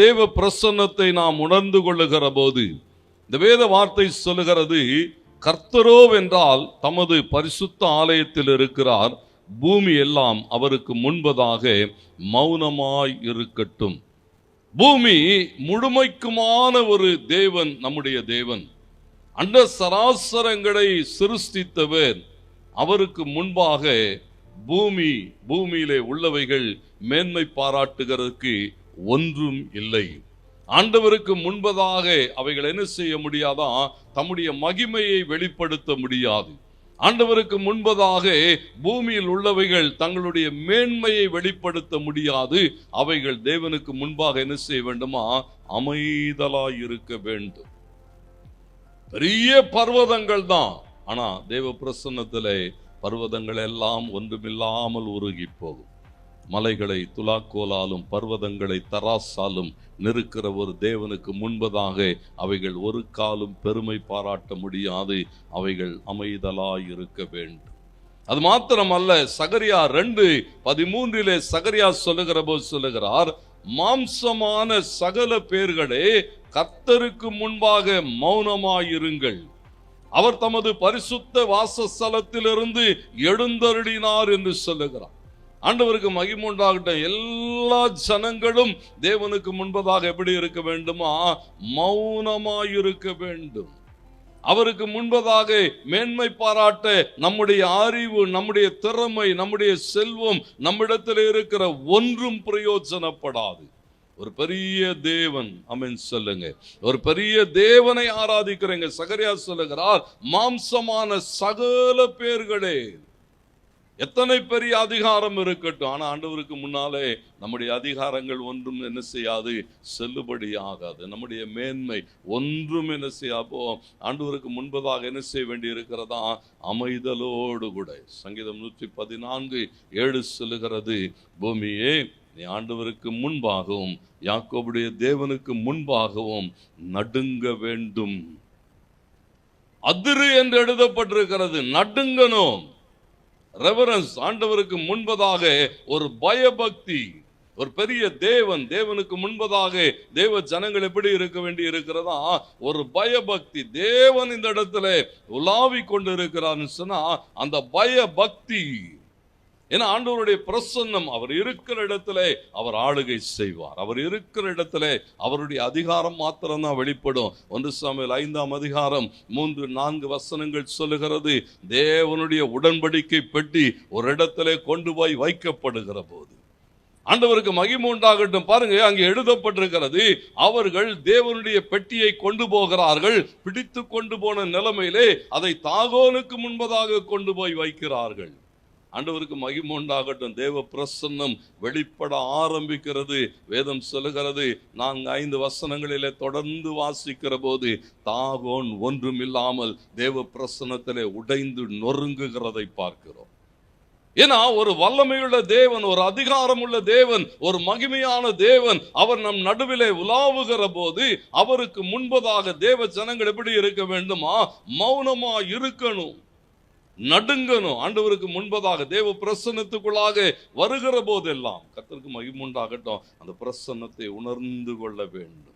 தேவ பிரசன்னத்தை நாம் உணர்ந்து கொள்ளுகிற போது இந்த வேத வார்த்தை சொல்லுகிறது, கர்த்தரோ என்றால் தமது பரிசுத்த ஆலயத்தில் இருக்கிறார், பூமி எல்லாம் அவருக்கு முன்பதாக மௌனமாய் இருக்கட்டும். பூமி முழுமைக்குமான ஒரு தேவன் நம்முடைய தேவன். அண்ட சராசரங்களை சிருஷ்டித்தவர். அவருக்கு முன்பாக பூமியிலே உள்ளவைகள் மேன்மை பாராட்டுகிறதுக்கு ஒன்றும் இல்லை. ஆண்டவருக்கு முன்பதாக அவைகள் என்ன செய்ய முடியாதா? தம்முடைய மகிமையை வெளிப்படுத்த முடியாது. ஆண்டவருக்கு முன்பதாக பூமியில் உள்ளவைகள் தங்களுடைய மேன்மையை வெளிப்படுத்த முடியாது. அவைகள் தேவனுக்கு முன்பாக என்ன செய்ய வேண்டுமா? அமைதலாய் இருக்க வேண்டும். பெரிய பர்வதங்கள் தான், ஆனா தேவ பிரசன்னத்திலே பர்வதங்கள் எல்லாம் ஒன்றுமில்லாமல் உருகி போகும். மலைகளை துலாக்கோலாலும் பர்வதங்களை தராசாலும் நிற்கிற ஒரு தேவனுக்கு முன்பதாக அவைகள் ஒரு காலும் பெருமை பாராட்ட முடியாது. அவைகள் அமைதலாய் இருக்க வேண்டும். அது மாத்திரமல்ல, சகரியா 2:13 சகரியா சொல்லுகிற போது சொல்லுகிறார், மாம்சமான சகல பேர்களே கர்த்தருக்கு முன்பாக மௌனமாயிருங்கள், அவர் தமது பரிசுத்த வாசஸ்தலத்திலிருந்து எழுந்தருளினார் என்று சொல்லுகிறார். ஆண்டவருக்கு மகிமை உண்டாகட்டும். எல்லா ஜனங்களும் தேவனுக்கு முன்பதாக எப்படி இருக்க வேண்டுமா? மௌனமாயிருக்க வேண்டும். அவருக்கு முன்பதாக மேன்மை பாராட்ட நம்முடைய அறிவு, நம்முடைய திறமை, நம்முடைய செல்வம், நம்மிடத்தில் இருக்கிற ஒன்றும் பிரயோஜனப்படாது. ஒரு பெரிய தேவன், ஆமென் சொல்லுங்க, ஒரு பெரிய தேவனை ஆராதிக்கிறேங்க. சகரியா சொல்லுகிறார், மாம்சமான சகல பேர்களே. எத்தனை பெரிய அதிகாரம் இருக்கட்டும், ஆனா ஆண்டவருக்கு முன்னாலே நம்முடைய அதிகாரங்கள் ஒன்றும் என்ன செய்யாது? செல்லுபடி ஆகாது. நம்முடைய மேன்மை ஒன்றும் என்ன செய்யாதோ ஆண்டவருக்கு முன்பதாக என்ன செய்ய வேண்டி இருக்கிறதா? அமைதலோடு கூட. சங்கீதம் 114:7 சொல்லுகிறது, பூமியே நீ ஆண்டவருக்கு முன்பாகவும் யாக்கோபுடைய தேவனுக்கு முன்பாகவும் நடுங்க வேண்டும். அதிரு என்று எழுதப்பட்டிருக்கிறது. நடுங்கணும். ரெவரன்ஸ். ஆண்டவருக்கு முன்பதாக ஒரு பயபக்தி. ஒரு பெரிய தேவனுக்கு முன்பதாக தேவ ஜனங்கள் எப்படி இருக்க வேண்டி இருக்கிறதா? ஒரு பயபக்தி. தேவன் இந்த இடத்துல உலாவி கொண்டு இருக்கிறார்னு சொன்னா அந்த பயபக்தி. ஏன்னா ஆண்டவருடைய பிரசன்னம், அவர் இருக்கிற இடத்துல அவர் ஆளுகை செய்வார். அவர் இருக்கிற இடத்துல அவருடைய அதிகாரம் மாத்திரம்தான் வெளிப்படும். 1 சாமுவேல் 5:3-4 சொல்லுகிறது, தேவனுடைய உடன்படிக்கை பெட்டி ஒரு இடத்துல கொண்டு போய் வைக்கப்படுகிற போது ஆண்டவருக்கு மகிமை உண்டாகட்டும். பாருங்க, அங்கே எழுதப்பட்டிருக்கிறது, அவர்கள் தேவனுடைய பெட்டியை கொண்டு போகிறார்கள். பிடித்து கொண்டு போன நிலைமையிலே அதை தாகோனுக்கு முன்பதாக கொண்டு போய் வைக்கிறார்கள். ஆண்டவருக்கு மகிமை உண்டாகட்டும். தேவ பிரசன்னம் வெளிப்பட ஆரம்பிக்கிறது. வேதம் சொல்லுகிறது, 4-5 தொடர்ந்து வாசிக்கிற போது தாகோன் ஒன்றும் இல்லாமல் தேவ பிரசன்னத்திலே உடைந்து நொறுங்குகிறதை பார்க்கிறோம். ஏன்னா ஒரு வல்லமையுள்ள தேவன், ஒரு அதிகாரம் உள்ள தேவன், ஒரு மகிமையான தேவன் அவர் நம் நடுவிலே உலாவுகிற போது அவருக்கு முன்பதாக தேவ ஜனங்கள் எப்படி இருக்க வேண்டுமா? மௌனமா இருக்கணும், நடுங்கணும். ஆண்டவருக்கு முன்பதாக தேவ பிரசன்னத்துக்குள்ளாக வருகிற போதெல்லாம் கர்த்தருக்கு மகிமை உண்டாகட்டும், அந்த பிரசன்னத்தை உணர்ந்து கொள்ள வேண்டும்.